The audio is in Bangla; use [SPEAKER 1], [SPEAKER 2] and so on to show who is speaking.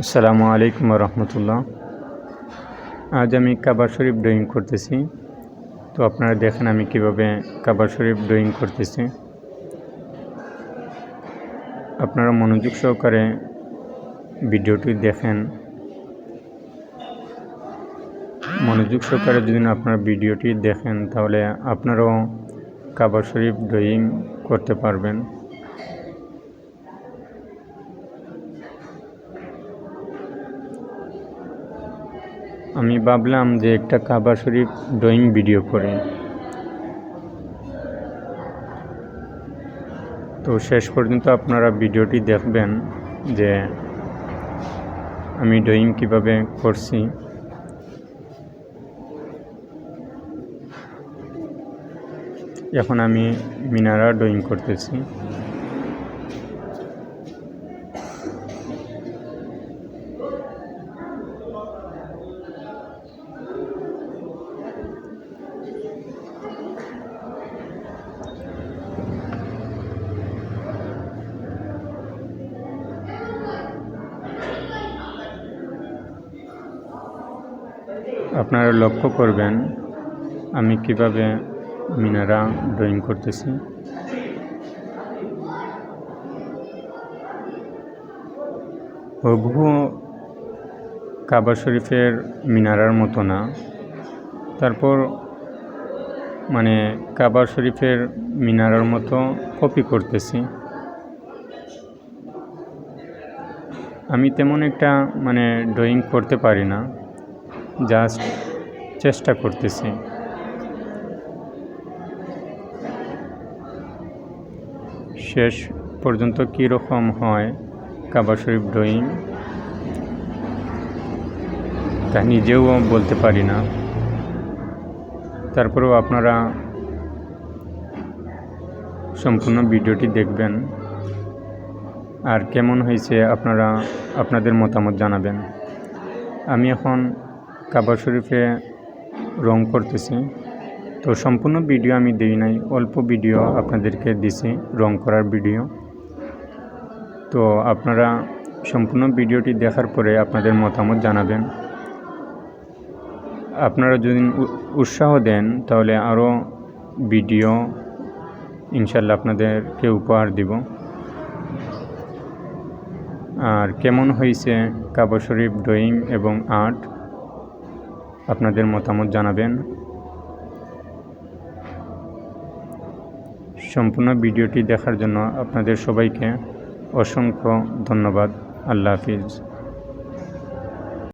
[SPEAKER 1] আসসালামু আলাইকুম রহমতুল্লাহ। আজ আমি কাবা শরীফ ড্রয়িং করতেছি। তো আপনারা দেখেন আমি কিভাবে কাবা শরীফ ড্রয়িং করতেছি। আপনারা মনোযোগ সহকারে ভিডিওটি দেখেন। মনোযোগ সহকারে যদি আপনারা ভিডিওটি দেখেন তাহলে আপনারাও কাবা শরীফ ড্রয়িং করতে পারবেন। আমি ভাবলাম যে একটা কাবা শরীফ ড্রয়িং ভিডিও করে, তো শেষ পর্যন্ত আপনারা ভিডিওটি দেখবেন যে আমি ড্রয়িং কিভাবে করছি। এখন আমি মিনারা ড্রয়িং করতেছি। আপনারা লক্ষ্য করবেন আমি কিভাবে মিনারা ড্রয়িং করতেছি। হুবহু কাবা শরীফের মিনারার মতো না, তারপর কাবা শরীফের মিনারার মতো কপি করতেছি। আমি তেমন একটা ড্রয়িং করতে পারি না, জাস্ট চেষ্টা করতেছি। শেষ পর্যন্ত কীরকম হয় কাবা শরীফ ড্রয়িং তা নিজেও বলতে পারি না। তারপরেও আপনারা সম্পূর্ণ ভিডিওটি দেখবেন, আর কেমন হয়েছে আপনারা আপনাদের মতামত জানাবেন। আমি এখন কাবা শরীফে রং করতেছি, তো সম্পূর্ণ ভিডিও আমি দিই নাই, অল্প ভিডিও আপনাদেরকে দিছি রং করার ভিডিও। তো আপনারা সম্পূর্ণ ভিডিওটি দেখার পরে আপনাদের মতামত জানাবেন। আপনারা যদি উৎসাহ দেন তাহলে আরও ভিডিও ইনশাল্লাহ আপনাদেরকে উপহার দিব। আর কেমন হয়েছে কাবা শরীফ ড্রয়িং এবং আর্ট আপনাদের মতামত জানাবেন। সম্পূর্ণ ভিডিওটি দেখার জন্য আপনাদের সবাইকে অসংখ্য ধন্যবাদ। আল্লাহ হাফিজ।